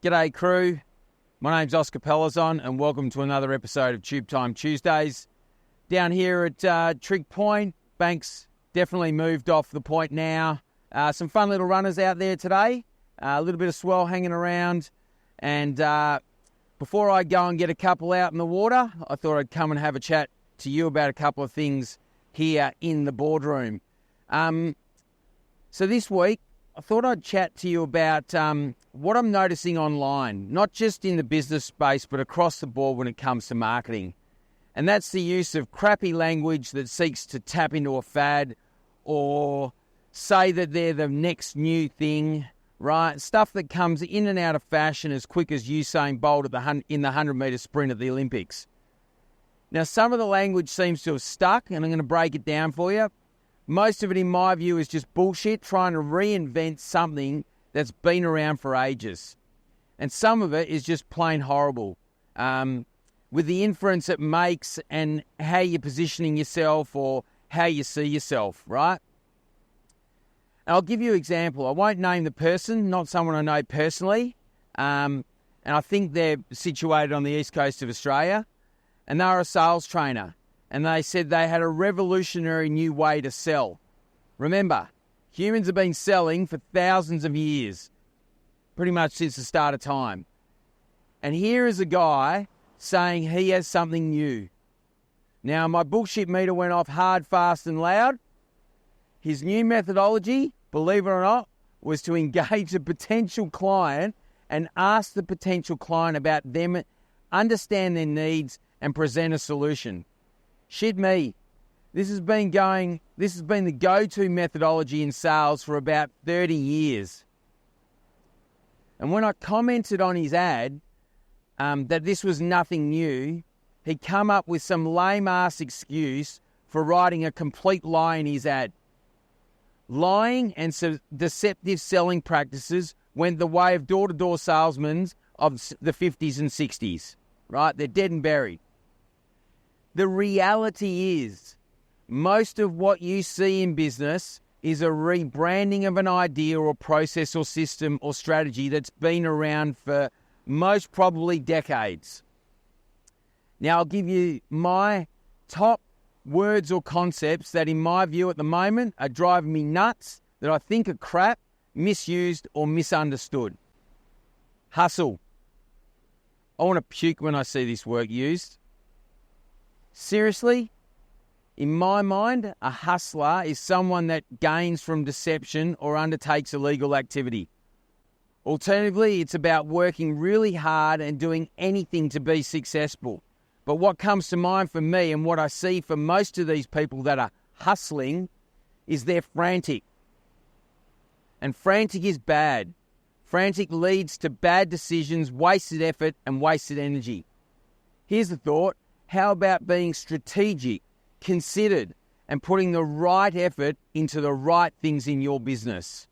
G'day crew, my name's Oscar Pelazon and welcome to another episode of Tube Time Tuesdays. Down here at Trig Point, Banks definitely moved off the point now. Some fun little runners out there today, a little bit of swell hanging around, and before I go and get a couple out in the water, I thought I'd come and have a chat to you about a couple of things here in the boardroom. So this week, I thought I'd chat to you about what I'm noticing online, not just in the business space, but across the board when it comes to marketing. And that's the use of crappy language that seeks to tap into a fad or say that they're the next new thing, right? Stuff that comes in and out of fashion as quick as Usain Bolt in the 100-metre sprint at the Olympics. Now, some of the language seems to have stuck, and I'm going to break it down for you. Most of it, in my view, is just bullshit, trying to reinvent something that's been around for ages. And some of it is just plain horrible, with the inference it makes and how you're positioning yourself or how you see yourself, right? And I'll give you an example. I won't name the person, not someone I know personally, and I think they're situated on the east coast of Australia, and they're a sales trainer. And they said they had a revolutionary new way to sell. Remember, humans have been selling for thousands of years, pretty much since the start of time. And here is a guy saying he has something new. Now, my bullshit meter went off hard, fast, and loud. His new methodology, believe it or not, was to engage a potential client and ask the potential client about them, understand their needs, and present a solution. Shit me. This has been the go-to methodology in sales for about 30 years. And when I commented on his ad that this was nothing new, he come up with some lame-ass excuse for writing a complete lie in his ad. Lying and deceptive selling practices went the way of door-to-door salesmen of the 50s and 60s, right? They're dead and buried. The reality is, most of what you see in business is a rebranding of an idea or process or system or strategy that's been around for most probably decades. Now, I'll give you my top words or concepts that, in my view at the moment, are driving me nuts, that I think are crap, misused or misunderstood. Hustle. I want to puke when I see this word used. Seriously, in my mind, a hustler is someone that gains from deception or undertakes illegal activity. Alternatively, it's about working really hard and doing anything to be successful. But what comes to mind for me and what I see for most of these people that are hustling is they're frantic. And frantic is bad. Frantic leads to bad decisions, wasted effort and wasted energy. Here's the thought. How about being strategic, considered, and putting the right effort into the right things in your business?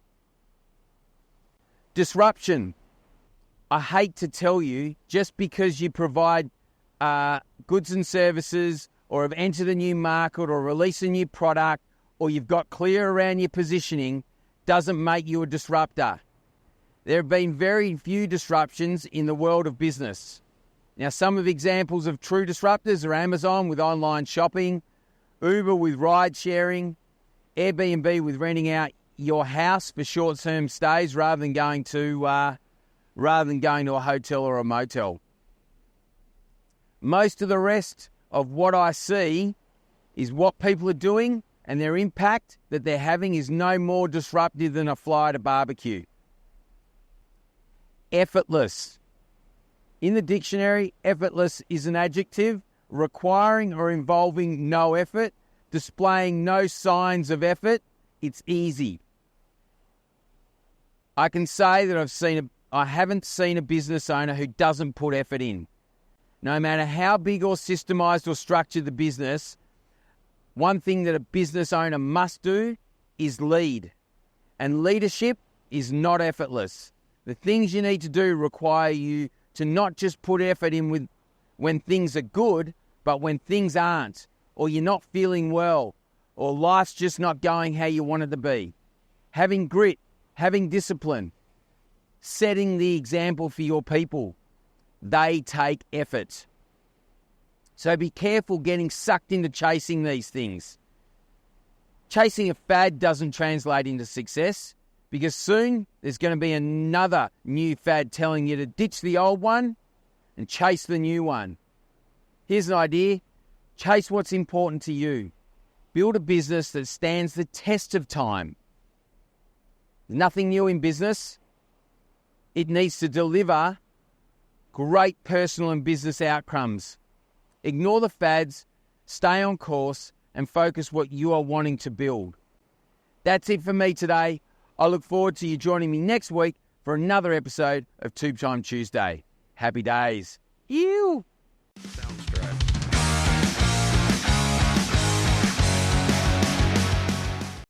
Disruption. I hate to tell you, just because you provide goods and services or have entered a new market or released a new product or you've got clear around your positioning doesn't make you a disruptor. There have been very few disruptions in the world of business. Now, some of the examples of true disruptors are Amazon with online shopping, Uber with ride sharing, Airbnb with renting out your house for short-term stays rather than going to a hotel or a motel. Most of the rest of what I see is what people are doing, and their impact that they're having is no more disruptive than a fly at a barbecue. Effortless. In the dictionary, effortless is an adjective requiring or involving no effort, displaying no signs of effort. It's easy. I can say that I haven't seen a business owner who doesn't put effort in. No matter how big or systemized or structured the business, one thing that a business owner must do is lead. And leadership is not effortless. The things you need to do require you to not just put effort in when things are good, but when things aren't, or you're not feeling well, or life's just not going how you want it to be. Having grit, having discipline. setting the example for your people. They take effort. So be careful getting sucked into chasing these things. Chasing a fad doesn't translate into success, because soon there's going to be another new fad telling you to ditch the old one and chase the new one. Here's an idea. Chase what's important to you. Build a business that stands the test of time. There's nothing new in business. It needs to deliver great personal and business outcomes. Ignore the fads, stay on course, and focus what you are wanting to build. That's it for me today. I look forward to you joining me next week for another episode of Tube Time Tuesday. Happy days. Yewww.